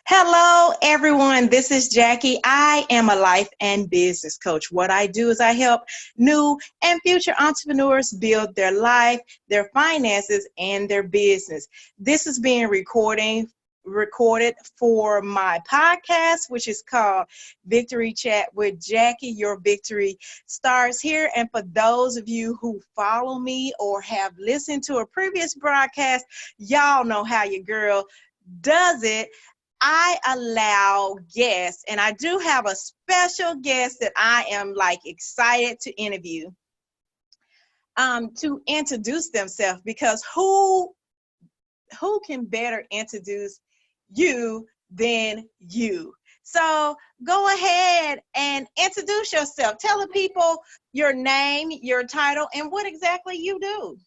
Hello, everyone. This is Jackie. I am a life and business coach. What I do is I help new and future entrepreneurs build their life, their finances, and their business. This is being recorded for my podcast, which is called Victory Chat with Jackie. Your victory starts here. And for those of you who follow me or have listened to a previous broadcast, y'all know how your girl does it. I allow guests, and I do have a special guest that I am excited to interview, to introduce themselves, because who can better introduce you than you? So go ahead and introduce yourself. Tell the people your name, your title, and what exactly you do.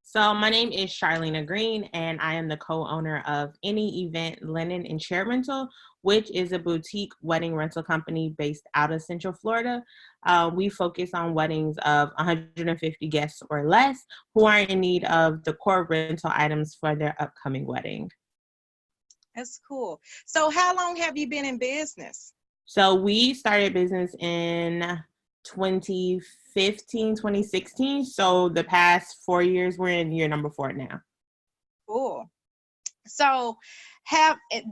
So my name is Charlena Green, and I am the co-owner of Any Event Linen and Chair Rental, which is a boutique wedding rental company based out of Central Florida. We focus on weddings of 150 guests or less who are in need of the core rental items for their upcoming wedding. That's cool. So how long have you been in business? So we started business in 2015, 2016. So the past 4 years, we're in year number 4 now. Cool. So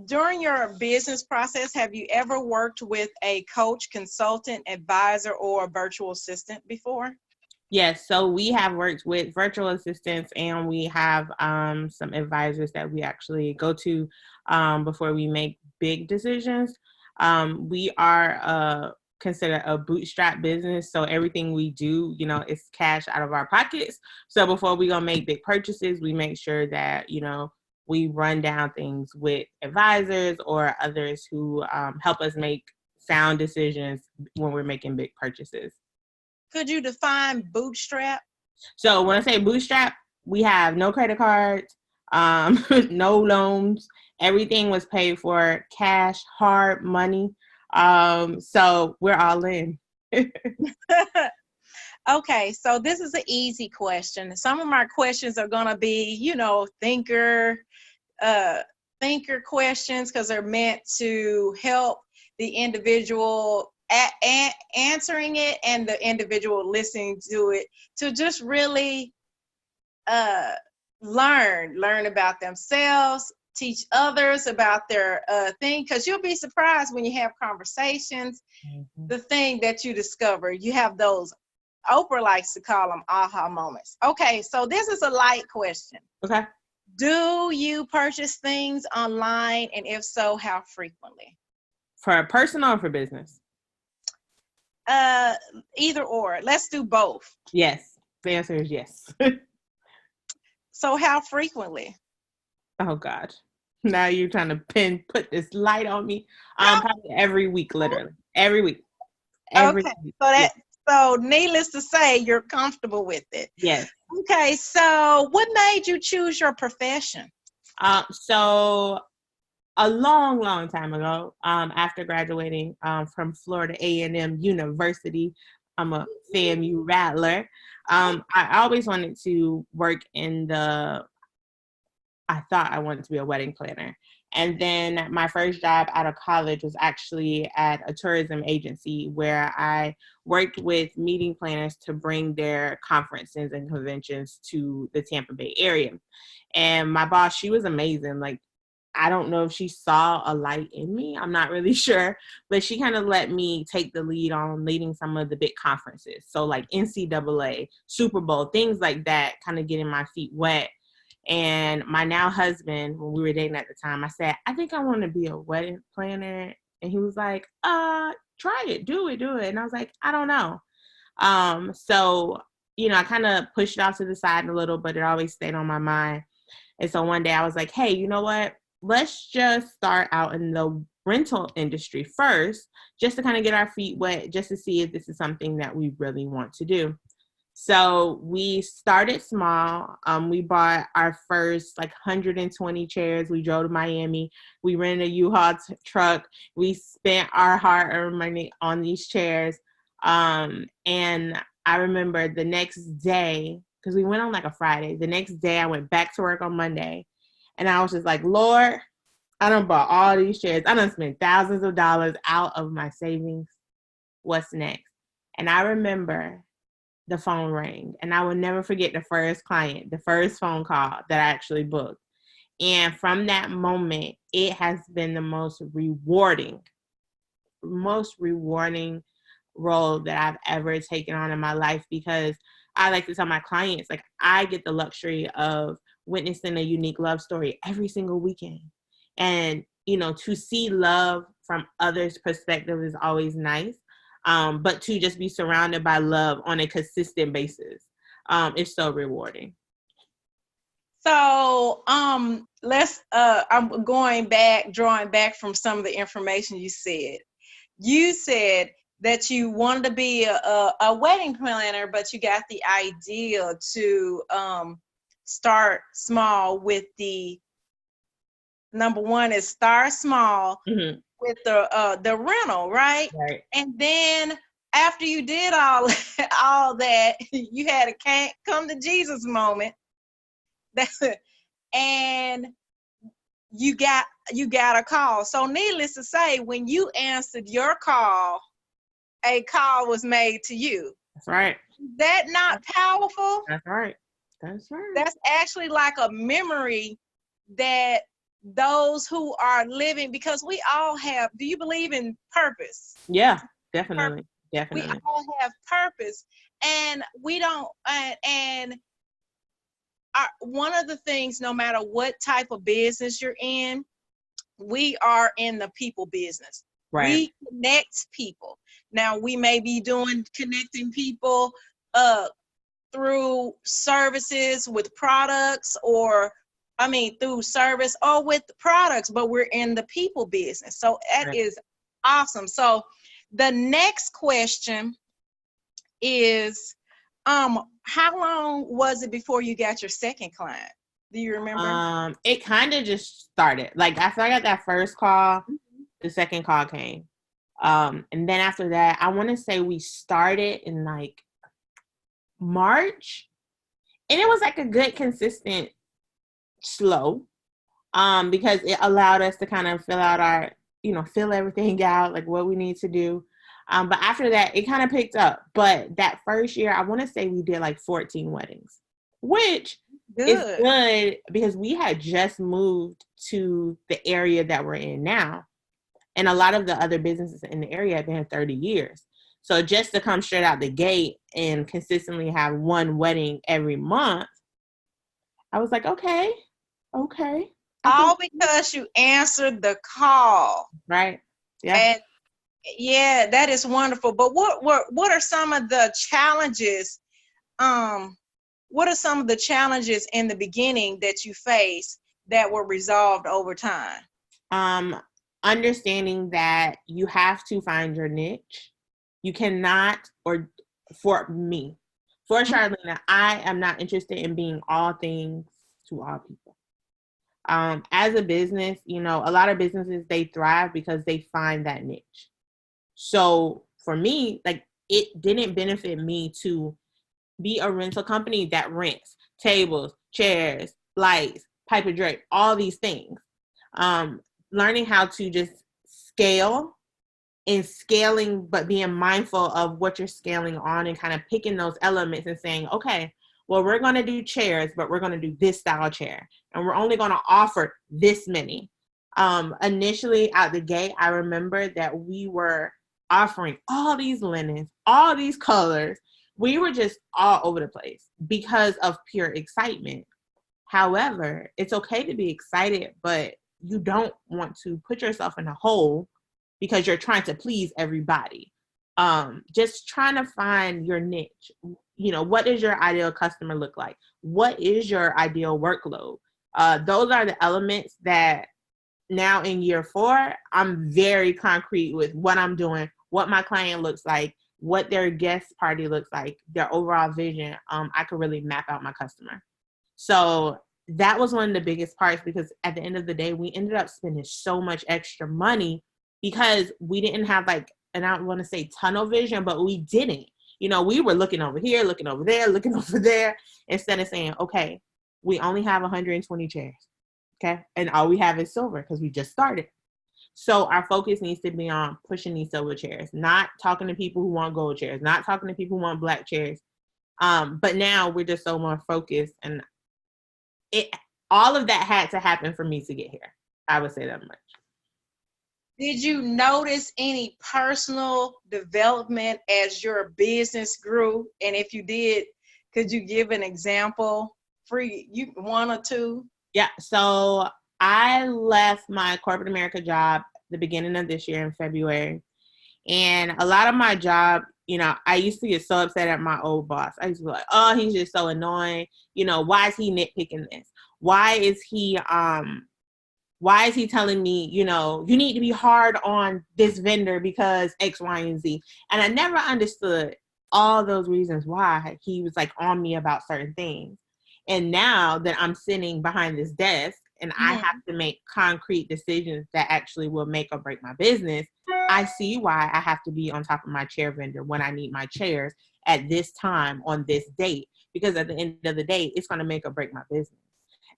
during your business process, have you ever worked with a coach, consultant, advisor, or a virtual assistant before? Yes. So we have worked with virtual assistants, and we have some advisors that we actually go to before we make big decisions. We are consider a bootstrap business, so everything we do, is cash out of our pockets. So before we gonna make big purchases, we make sure that we run down things with advisors or others who help us make sound decisions when we're making big purchases. Could you define bootstrap? So when I say bootstrap, we have no credit cards, no loans. Everything was paid for cash, hard money. So we're all in. Okay, so this is an easy question. Some of my questions are going to be, thinker questions, because they're meant to help the individual answering it and the individual listening to it to just really learn about themselves, teach others about their thing, because you'll be surprised when you have conversations. Mm-hmm. The thing that you discover, you have those, Oprah likes to call them aha moments. Okay, so this is a light question. Okay. Do you purchase things online, and if so, how frequently? For personal or for business? Either or. Let's do both. Yes. The answer is yes. So how frequently? Oh God. Now you're trying to put this light on me. Probably every week, literally. Every week. Every week. So needless to say, you're comfortable with it. Yes. Okay, so what made you choose your profession? So a long time ago, after graduating from Florida A&M University, I'm a FAMU Rattler. I always wanted to work I thought I wanted to be a wedding planner. And then my first job out of college was actually at a tourism agency where I worked with meeting planners to bring their conferences and conventions to the Tampa Bay area. And my boss, she was amazing. I don't know if she saw a light in me. I'm not really sure. But she kind of let me take the lead on leading some of the big conferences. So like NCAA, Super Bowl, things like that, kind of getting my feet wet. And my now husband, when we were dating at the time, I said, I think I want to be a wedding planner. And he was like, try it, do it. And I was like, I don't know. So, I kind of pushed it off to the side a little, but it always stayed on my mind. And so one day I was like, hey, you know what? Let's just start out in the rental industry first, just to kind of get our feet wet, just to see if this is something that we really want to do. So we started small. We bought our first 120 chairs. We drove to Miami. We rented a U-Haul truck. We spent our hard-earned money on these chairs. And I remember the next day, because we went on a Friday. The next day I went back to work on Monday. And I was just like, Lord, I done bought all these chairs. I done spent thousands of dollars out of my savings. What's next? And I remember the phone rang, and I will never forget the first client, the first phone call that I actually booked. And from that moment, it has been the most rewarding role that I've ever taken on in my life, because I like to tell my clients, like, I get the luxury of witnessing a unique love story every single weekend. And, you know, to see love from others' perspective is always nice. But to just be surrounded by love on a consistent basis, is so rewarding. So I'm drawing back from some of the information you said. You said that you wanted to be a wedding planner, but you got the idea to start small with the number one is start small Mm-hmm. with the rental, right? Right. And then after you did all that, you had a come to Jesus moment. And you got a call. So needless to say, when you answered your call, a call was made to you. That's right. Is that not powerful? That's right. That's right. That's actually like a memory that those who are living, because we all have, do you believe in purpose? Yeah, definitely. Purpose. Definitely. We all have purpose, and we don't, one of the things, no matter what type of business you're in, we are in the people business. Right. We connect people. Now, we may be connecting people through services with products, through service or with products, but we're in the people business. So that Right. is awesome. So the next question is, how long was it before you got your second client? Do you remember? It kind of just started. Like, after I got that first call, the second call came. And then after that, I want to say we started in like March, and it was like a good, consistent, slow, because it allowed us to kind of fill everything out, like what we need to do. But after that, it kind of picked up. But that first year, I want to say we did like 14 weddings, which is good because we had just moved to the area that we're in now. And a lot of the other businesses in the area have been here 30 years. So just to come straight out the gate and consistently have one wedding every month, I was like, okay. All because you answered the call. Right. Yeah. And yeah, that is wonderful. But what are some of the challenges? What are some of the challenges in the beginning that you faced that were resolved over time? Understanding that you have to find your niche. You cannot, or for me, for Charlena, I am not interested in being all things to all people. As a business, a lot of businesses, they thrive because they find that niche. So for me, like, it didn't benefit me to be a rental company that rents tables, chairs, lights, pipe and drape, all these things. Learning how to just scale and scaling, but being mindful of what you're scaling on and kind of picking those elements and saying, okay, well, we're going to do chairs, but we're going to do this style chair. And we're only going to offer this many. Initially out the gate, I remember that we were offering all these linens, all these colors. We were just all over the place because of pure excitement. However, it's okay to be excited, but you don't want to put yourself in a hole because you're trying to please everybody. Just trying to find your niche. What does your ideal customer look like? What is your ideal workload? Those are the elements that now in year 4, I'm very concrete with what I'm doing, what my client looks like, what their guest party looks like, their overall vision. I could really map out my customer. So that was one of the biggest parts, because at the end of the day, we ended up spending so much extra money because we didn't have and I don't want to say tunnel vision, but we didn't. We were looking over here, looking over there, looking over there, instead of saying, okay, we only have 120 chairs. Okay. And all we have is silver because we just started. So our focus needs to be on pushing these silver chairs, not talking to people who want gold chairs, not talking to people who want black chairs. But now we're just so more focused, and all of that had to happen for me to get here. I would say that much. Did you notice any personal development as your business grew? And if you did, could you give an example? One or two? Yeah. So I left my corporate America job the beginning of this year in February. And a lot of my job, I used to get so upset at my old boss. I used to be like, oh, he's just so annoying. Why is he nitpicking this? Why is he telling me, you need to be hard on this vendor because X, Y, and Z? And I never understood all those reasons why he was like on me about certain things. And now that I'm sitting behind this desk and I have to make concrete decisions that actually will make or break my business, I see why I have to be on top of my chair vendor when I need my chairs at this time on this date, because at the end of the day, it's going to make or break my business.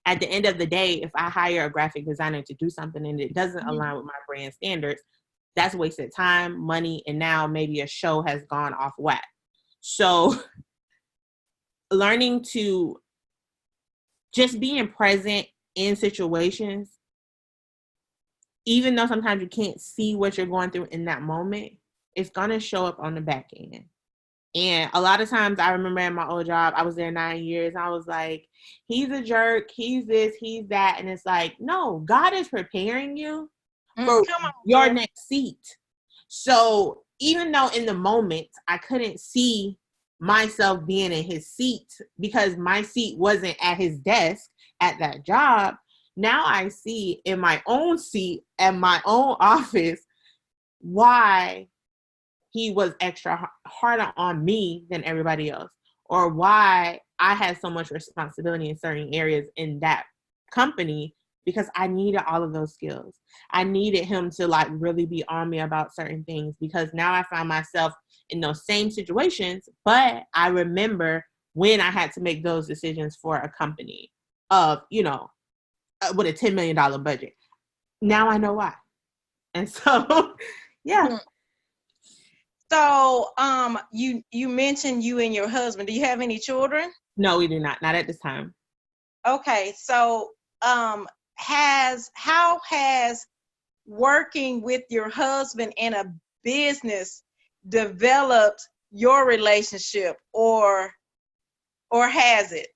At the end of the day, if I hire a graphic designer to do something and it doesn't align with my brand standards, that's wasted time, money, and now maybe a show has gone off whack. So learning to just being present in situations, even though sometimes you can't see what you're going through in that moment, it's going to show up on the back end. And a lot of times I remember in my old job, I was there 9 years. I was like, he's a jerk. He's this, he's that. And it's like, no, God is preparing you for your next seat. So even though in the moment I couldn't see myself being in his seat because my seat wasn't at his desk at that job, now I see in my own seat at my own office why he was extra harder on me than everybody else, or why I had so much responsibility in certain areas in that company, because I needed all of those skills. I needed him to like really be on me about certain things, because now I find myself in those same situations, but I remember when I had to make those decisions for a company of, with a $10 million budget. Now I know why. And so, yeah. So, you mentioned you and your husband. Do you have any children? No, we do not. Not at this time. Okay. So, how has working with your husband in a business developed your relationship, or has it?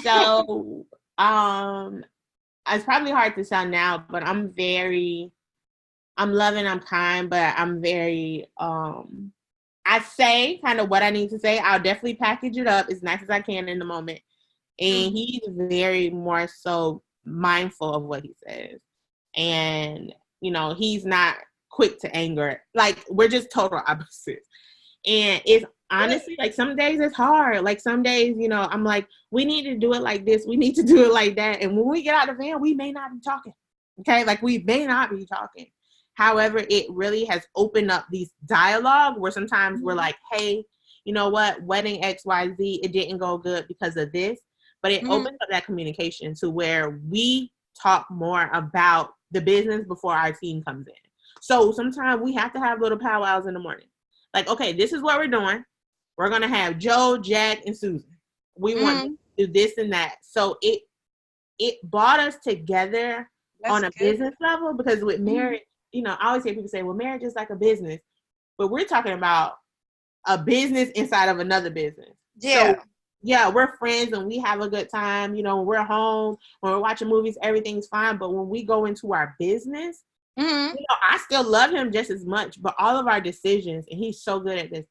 So, it's probably hard to sound now, but I'm loving, I'm kind, but I'm very, I say kind of what I need to say. I'll definitely package it up as nice as I can in the moment. And he's very more so mindful of what he says. And, he's not quick to anger. Like, we're just total opposites. And it's honestly, like, some days it's hard. Like, some days, I'm like, we need to do it like this. We need to do it like that. And when we get out of the van, we may not be talking. Okay? Like, we may not be talking. However, it really has opened up these dialogue where sometimes we're like, hey, you know what? Wedding XYZ, it didn't go good because of this. But it opens up that communication to where we talk more about the business before our team comes in. So sometimes we have to have little powwows in the morning. Like, okay, this is what we're doing. We're going to have Joe, Jack, and Susan. We want to do this and that. So it brought us together. That's on a business level, because with marriage, I always hear people say, well, marriage is like a business. But we're talking about a business inside of another business. Yeah. So, yeah, we're friends and we have a good time. We're home, when we're watching movies, everything's fine. But when we go into our business, I still love him just as much. But all of our decisions, and he's so good at this,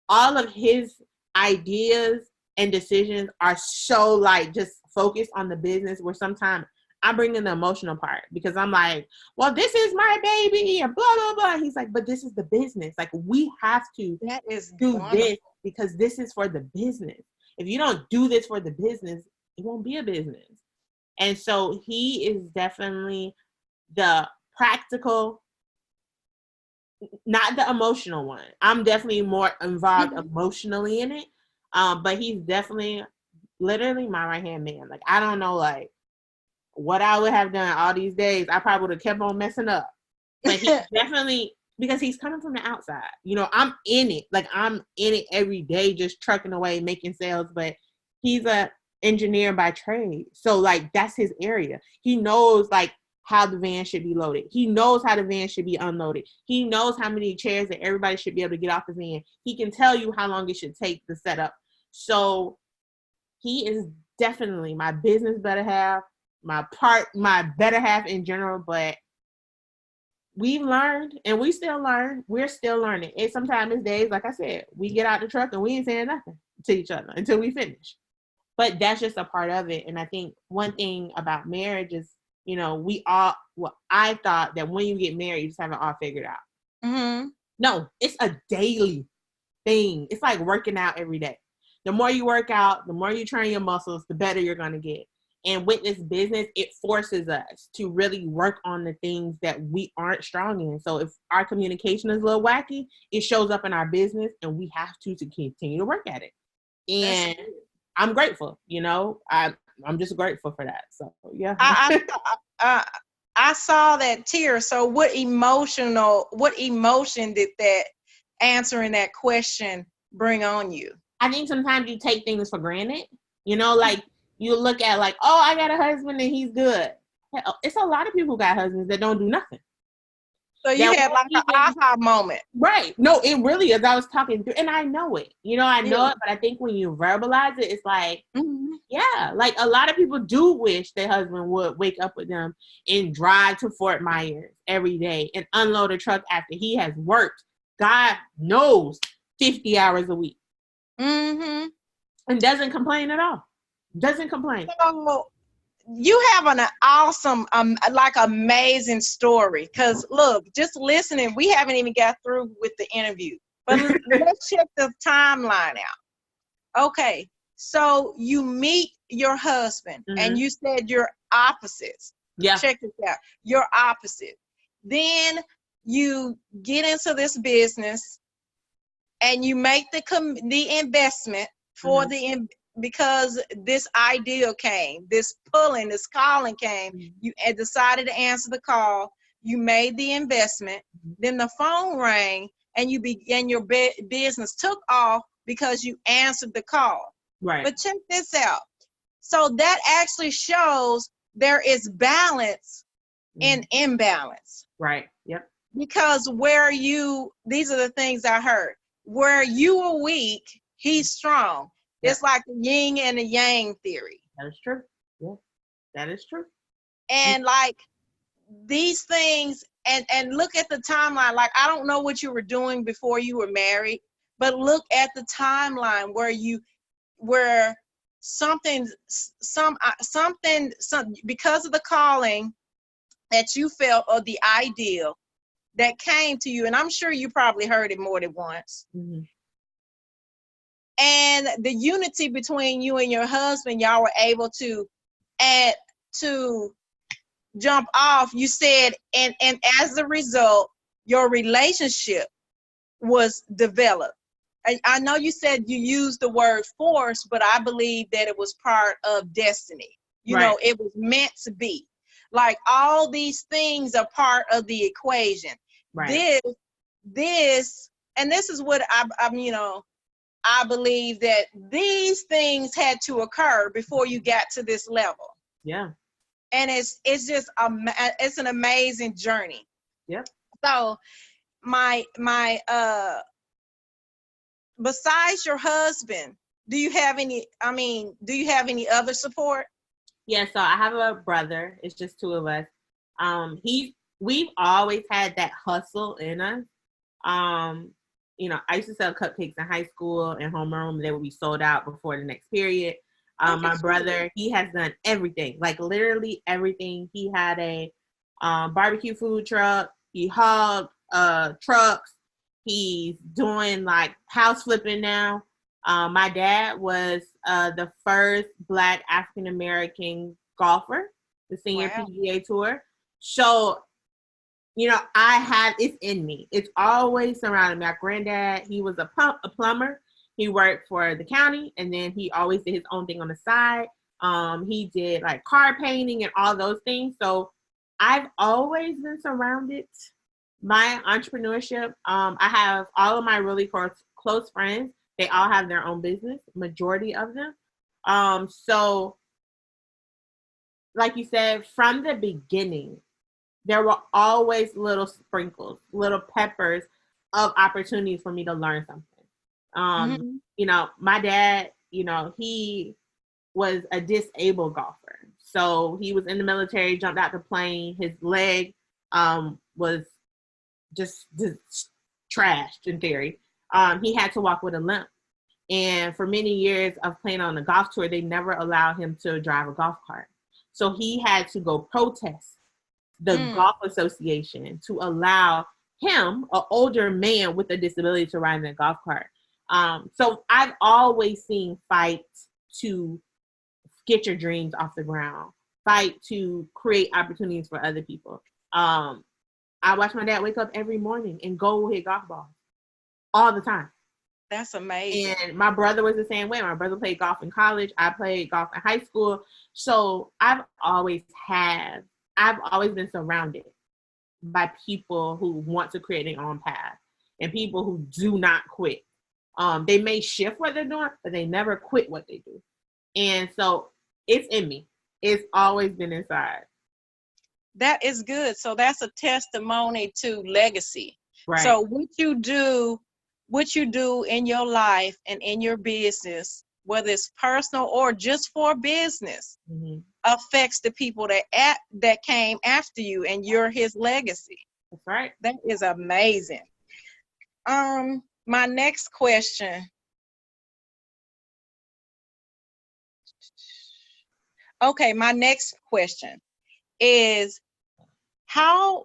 all of his ideas and decisions are so like just focused on the business, where sometimes I bring in the emotional part, because I'm like, well, this is my baby and blah, blah, blah. He's like, but this is the business. Like, we have to do this because this is for the business. If you don't do this for the business, it won't be a business. And so he is definitely the practical, not the emotional one. I'm definitely more involved emotionally in it. But he's definitely literally my right-hand man. Like, I don't know, like, what I would have done all these days, I probably would have kept on messing up. But he definitely, because he's coming from the outside. You know, I'm in it. Like, I'm in it every day, just trucking away, making sales. But he's a engineer by trade. So, like, that's his area. He knows, like, how the van should be loaded. He knows how the van should be unloaded. He knows how many chairs that everybody should be able to get off the van. He can tell you how long it should take to set up. So he is definitely my business better half, my better half in general. But we've learned, and we still learn. We're still learning. And sometimes it's days, like I said, we get out the truck and we ain't saying nothing to each other until we finish. But that's just a part of it. And I think one thing about marriage is, you know, I thought that when you get married, you just have it all figured out. Mm-hmm. No, it's a daily thing. It's like working out every day. The more you work out, the more you train your muscles, the better you're going to get. And with this business, it forces us to really work on the things that we aren't strong in. So if our communication is a little wacky, it shows up in our business, and we have to continue to work at it. And I'm grateful, you know, I'm just grateful for that. So, yeah. I saw that tear. So what emotion did that answering that question bring on you? I think sometimes you take things for granted, you know, like you look at like, oh, I got a husband and he's good. Hell, it's a lot of people who got husbands that don't do nothing. So you had like an aha moment. Right. No, it really is. I was talking through, and I know it. You know, I know it, but I think when you verbalize it, it's like, yeah, like a lot of people do wish their husband would wake up with them and drive to Fort Myers every day and unload a truck after he has worked, God knows, 50 hours a week. Mm-hmm. And doesn't complain at all. Doesn't complain. So you have an awesome, like amazing story. Because look, just listening, we haven't even got through with the interview. But let's check the timeline out. Okay, so you meet your husband, and you said you're opposites. Yeah. Check this out. You're opposite. Then you get into this business, and you make the investment for because this idea came, this pulling, this calling came. You decided to answer the call. You made the investment. Then the phone rang, and you began your business took off because you answered the call. Right. But check this out. So that actually shows there is balance and imbalance. Right. Yep. Because these are the things I heard. Where you are weak, he's strong. It's like the yin and the yang theory. That is true. Yeah, that is true. And like these things, and look at the timeline. Like, I don't know what you were doing before you were married, but look at the timeline where something because of the calling that you felt, or the ideal that came to you, and I'm sure you probably heard it more than once. And the unity between you and your husband, y'all were able to jump off. You said, and as a result, your relationship was developed. I know you said you used the word force, but I believe that it was part of destiny. You know, it was meant to be. Like, all these things are part of the equation. Right. This is what I believe, that these things had to occur before you got to this level. Yeah. And it's just it's an amazing journey. Yep. So my besides your husband, do you have any other support? Yeah, so I have a brother. It's just two of us. We've always had that hustle in us. You know, I used to sell cupcakes in high school and homeroom. They would be sold out before the next period. My brother, he has done everything, like literally everything. He had a barbecue food truck. He hauled trucks. He's doing like house flipping now. My dad was the first Black African-American golfer, the senior PGA Tour. So, you know, it's in me. It's always surrounded me. My granddad, he was a plumber. He worked for the county, and then he always did his own thing on the side. He did like car painting and all those things. So I've always been surrounded by entrepreneurship. I have all of my really close friends. They all have their own business, majority of them. So like you said, from the beginning, there were always little sprinkles, little peppers of opportunities for me to learn something. You know, my dad, you know, he was a disabled golfer. So he was in the military, jumped out the plane. His leg was just trashed in theory. He had to walk with a limp. And for many years of playing on the golf tour, they never allowed him to drive a golf cart. So he had to go protest the golf association to allow him, an older man with a disability, to ride in a golf cart. So I've always seen fight to get your dreams off the ground, fight to create opportunities for other people. I watch my dad wake up every morning and go hit golf balls all the time. That's amazing. And my brother was the same way. My brother played golf in college. I played golf in high school. So I've always been surrounded by people who want to create their own path and people who do not quit. They may shift what they're doing, but they never quit what they do. And so it's in me. It's always been inside. That is good. So that's a testimony to legacy. Right. So what you do in your life and in your business, whether it's personal or just for business, affects the people that came after you, and you're his legacy. That's right. That is amazing. My next question. Okay, my next question is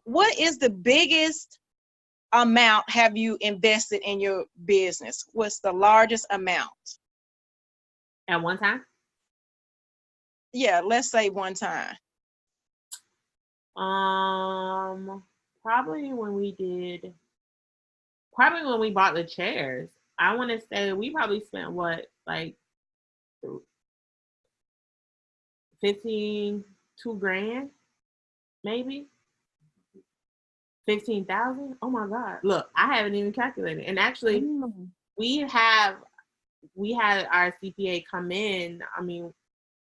what is the biggest amount have you invested in your business? What's the largest amount? At one time? Yeah, let's say one time. Probably when we bought the chairs. I want to say we probably spent like 2 grand, maybe 15,000. Oh my God! Look, I haven't even calculated. And actually, we had our CPA come in. I mean,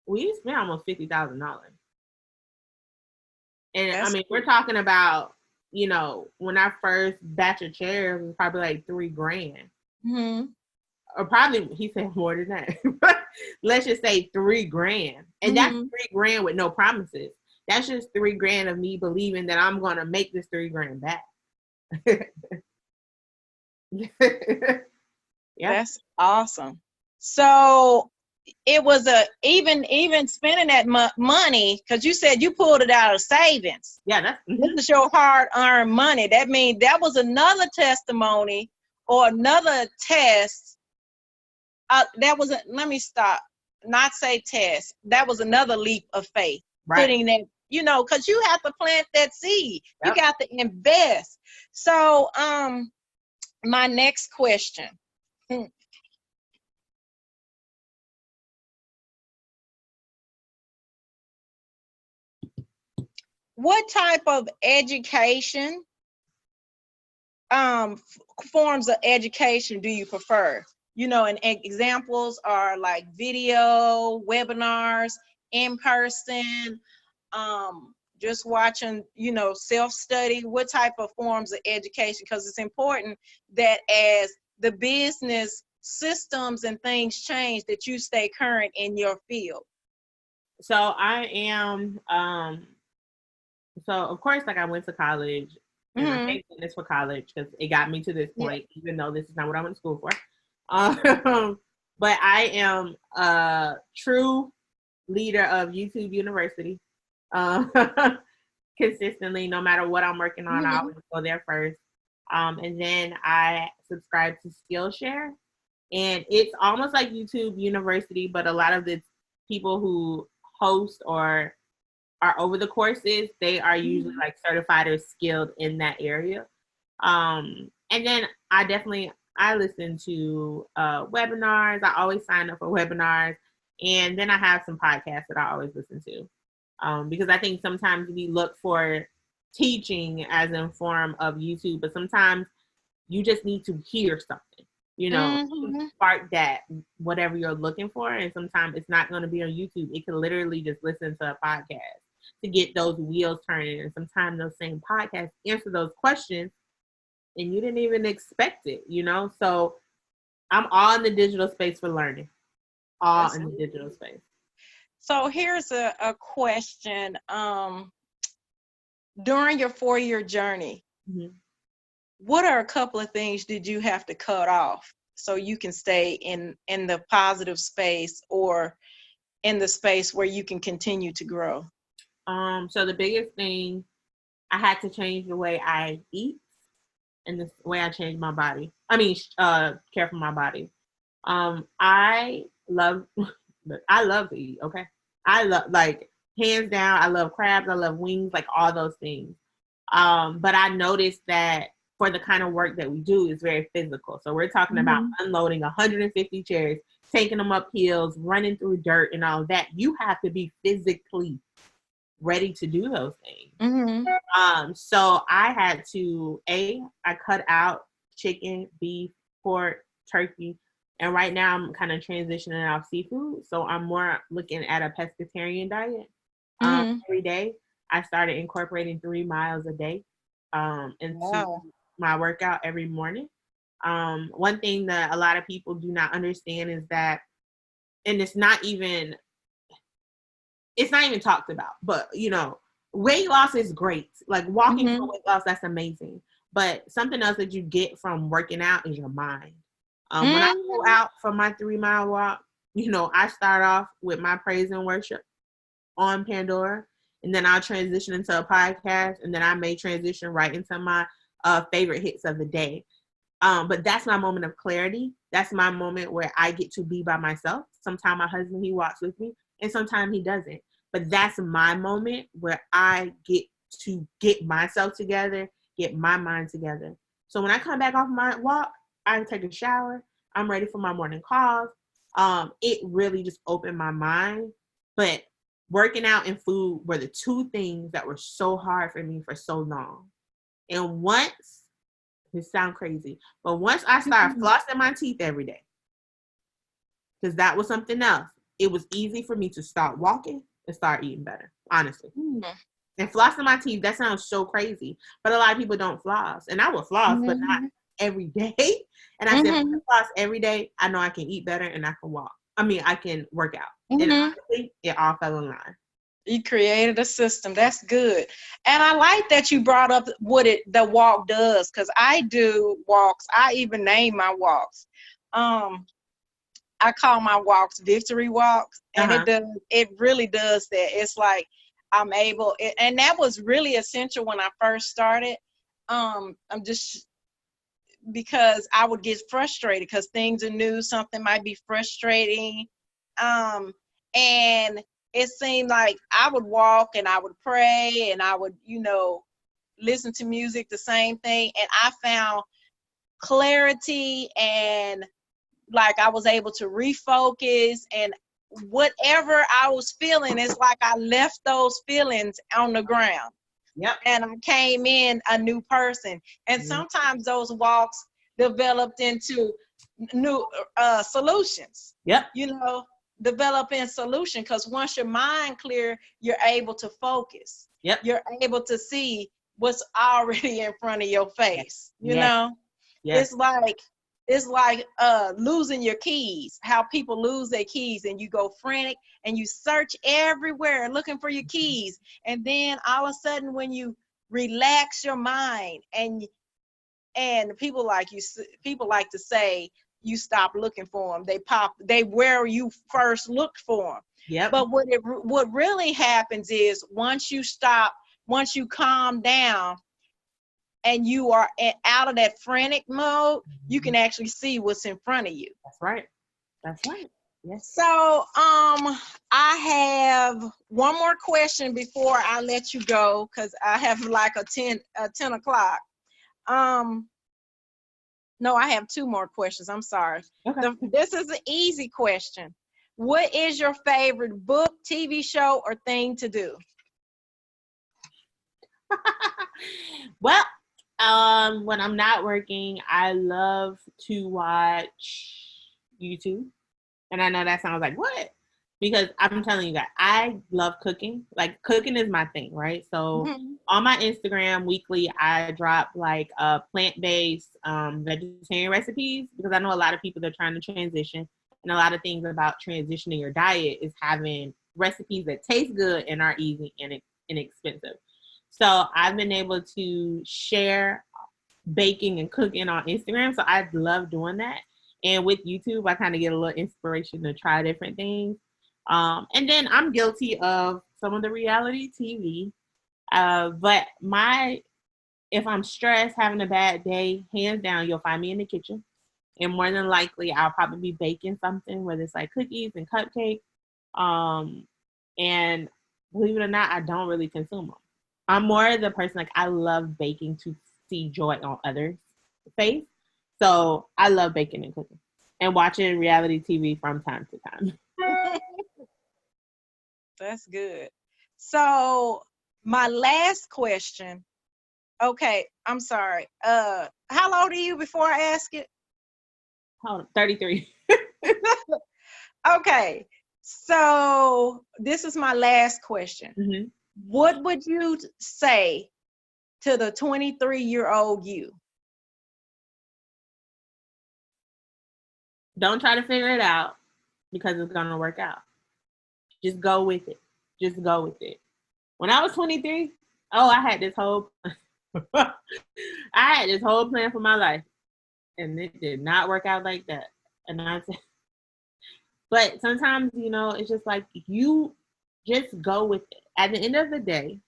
we spent almost $50,000. And I mean, we're talking about, you know, when our first batch of chairs was probably like 3 grand. Or probably, he said more than that. But let's just say 3 grand. And that's 3 grand with no promises. That's just 3 grand of me believing that I'm going to make this 3 grand back. Yeah. That's awesome. So it was even spending that money, because you said you pulled it out of savings. Yeah, this is your hard-earned money. That means that was another testimony or another test. Let me stop. Not say test. That was another leap of faith. Right. Putting that, you know, because you have to plant that seed. Yep. You got to invest. So, my next question. What type of education, forms of education do you prefer? You know, and examples are like video, webinars, in person, just watching, you know, self-study. What type of forms of education? Because it's important that as the business systems and things change, that you stay current in your field. So I am, so of course, like I went to college, and I paid this for college because it got me to this point, even though this is not what I went to school for. But I am a true leader of YouTube University. Consistently, no matter what I'm working on, I always go there first. And then I subscribe to Skillshare, and it's almost like YouTube University, but a lot of the people who host or are over the courses, they are usually like certified or skilled in that area. And then I listen to webinars. I always sign up for webinars, And then I have some podcasts that I always listen to. Because I think sometimes we look for teaching as in form of YouTube, but sometimes you just need to hear something, spark that whatever you're looking for. And sometimes it's not going to be on YouTube. It can literally just listen to a podcast to get those wheels turning. And sometimes those same podcasts answer those questions and you didn't even expect it, So I'm all in the digital space for learning. All in the digital space. So here's a question. During your 4-year journey, what are a couple of things did you have to cut off so you can stay in the positive space or in the space where you can continue to grow? So the biggest thing, I had to change the way I eat and the way I change my body. Care for my body. I love to eat. Okay. I love, like, hands down, I love crabs. I love wings, like all those things. But I noticed that for the kind of work that we do, it's very physical. So we're talking about unloading 150 chairs, taking them up hills, running through dirt and all that. You have to be physically ready to do those things. So I had to, I cut out chicken, beef, pork, turkey. And right now I'm kind of transitioning off seafood. So I'm more looking at a pescatarian diet. Every day I started incorporating 3 miles a day into my workout every morning. One thing that a lot of people do not understand is that, and it's not even talked about, but weight loss is great. Like walking for weight loss, that's amazing. But something else that you get from working out is your mind. When I go out for my 3-mile walk, I start off with my praise and worship on Pandora, and then I'll transition into a podcast, and then I may transition right into my favorite hits of the day. But that's my moment of clarity. That's my moment where I get to be by myself. Sometimes my husband, he walks with me, and sometimes he doesn't. But that's my moment where I get to get myself together, get my mind together. So when I come back off my walk, I take a shower. I'm ready for my morning calls. It really just opened my mind. But working out and food were the two things that were so hard for me for so long. And once, it sounds crazy, but once I started flossing my teeth every day, because that was something else, it was easy for me to start walking and start eating better, honestly. And flossing my teeth, that sounds so crazy, but a lot of people don't floss. And I will floss, but not every day. And I said, when I floss every day, I know I can eat better and I can walk. I can work out. And honestly, it all fell in line. You created a system. That's good. And I like that you brought up what the walk does, because I do walks. I even name my walks. I call my walks victory walks, and it really does that. It's like I'm able, and that was really essential when I first started. I'm just, because I would get frustrated because things are new, something might be frustrating, and it seemed like I would walk and I would pray and I would, listen to music, the same thing, and I found clarity, and like I was able to refocus, and whatever I was feeling, it's like I left those feelings on the ground. Yep. And I came in a new person. And sometimes those walks developed into new solutions. Yep. Developing solution, because once your mind clear, you're able to focus. Yep. You're able to see what's already in front of your face. Yes. It's like losing your keys, how people lose their keys, and you go frantic and you search everywhere looking for your keys. And then all of a sudden, when you relax your mind, and people like to say, you stop looking for them. They where you first looked for them. Yep. But what really happens is once you calm down, and you are out of that frantic mode, you can actually see what's in front of you. That's right. Yes. So I have one more question before I let you go, because I have like a 10 o'clock. No, I have 2 more questions. I'm sorry. Okay. This is an easy question. What is your favorite book, TV show, or thing to do? Well, when I'm not working, I love to watch YouTube. And I know that sounds like, what? Because I'm telling you guys, I love cooking. Like, cooking is my thing, right? So on my Instagram weekly, I drop like plant-based vegetarian recipes, because I know a lot of people that are trying to transition. And a lot of things about transitioning your diet is having recipes that taste good and are easy and inexpensive. So I've been able to share baking and cooking on Instagram. So I love doing that. And with YouTube, I kind of get a little inspiration to try different things. And then I'm guilty of some of the reality TV. But if I'm stressed, having a bad day, hands down, you'll find me in the kitchen. And more than likely, I'll probably be baking something, whether it's like cookies and cupcakes. And believe it or not, I don't really consume them. I'm more the person, like, I love baking to see joy on others' face. So I love baking and cooking and watching reality TV from time to time. That's good. So my last question. Okay, I'm sorry. How old are you before I ask it? Hold on, 33. Okay, so this is my last question. Mm-hmm. What would you say to the 23-year-old you? Don't try to figure it out, because it's going to work out. Just go with it. Just go with it. When I was 23, I had this whole plan for my life, and it did not work out like that. But sometimes, it's just like, you just go with it. At the end of the day,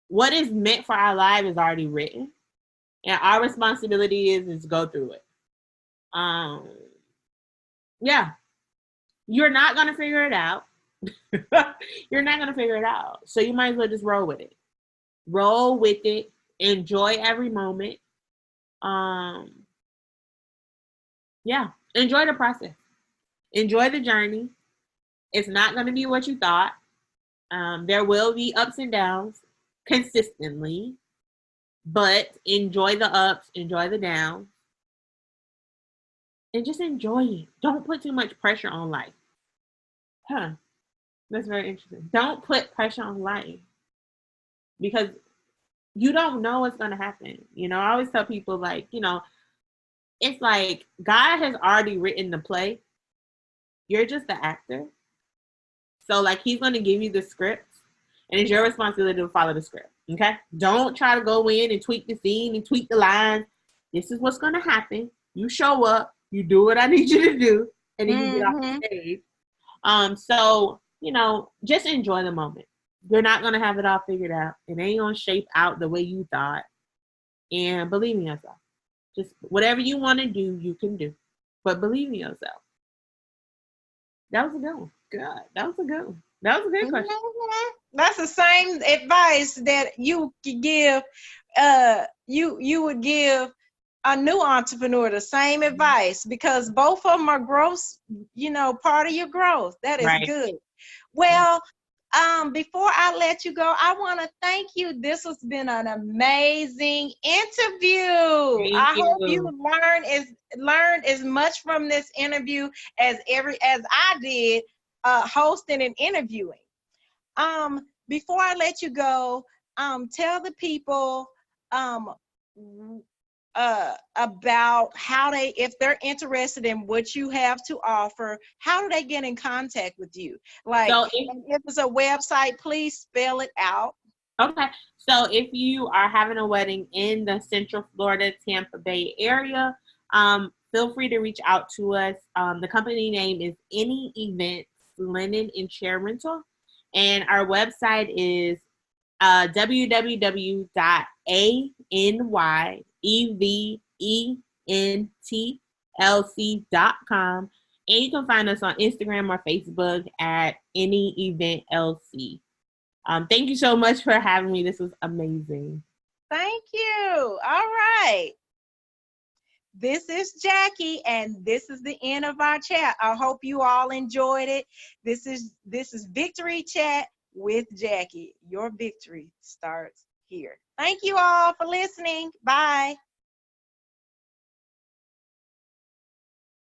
what is meant for our life is already written, and our responsibility is go through it. Yeah, you're not going to figure it out. You're not going to figure it out. So you might as well just roll with it. Roll with it. Enjoy every moment. Yeah, enjoy the process. Enjoy the journey. It's not going to be what you thought. There will be ups and downs consistently, but enjoy the ups, enjoy the downs, and just enjoy it. Don't put too much pressure on life. That's very interesting. Don't put pressure on life, because you don't know what's going to happen. I always tell people, like, it's like God has already written the play. You're just the actor. So, like, he's going to give you the script, and it's your responsibility to follow the script. Okay? Don't try to go in and tweak the scene and tweak the lines. This is what's going to happen. You show up. You do what I need you to do, and then you get off the stage. So, just enjoy the moment. You're not going to have it all figured out. It ain't going to shape out the way you thought. And believe in yourself. Just whatever you want to do, you can do. But believe in yourself. That was a good one. God, that was a good one. That was a good question. That's the same advice that you could give. You would give a new entrepreneur the same advice, because both of them are growth. Part of your growth. That is right. Good. Well, before I let you go, I want to thank you. This has been an amazing interview. I hope you learned as much from this interview as I did hosting and interviewing. Before I let you go, tell the people about how if they're interested in what you have to offer, how do they get in contact with you? Like, so if it's a website, please spell it out. Okay. So if you are having a wedding in the Central Florida, Tampa Bay area, feel free to reach out to us. The company name is Any Events Linen and Chair Rental. And our website is www.aneventlc.com. And you can find us on Instagram or Facebook at Any Event LC. Thank you so much for having me. This was amazing. Thank you. All right. This is Jackie, and this is the end of our chat. I hope you all enjoyed it. This is Victory Chat with Jackie. Your victory starts here. Thank you all for listening. Bye.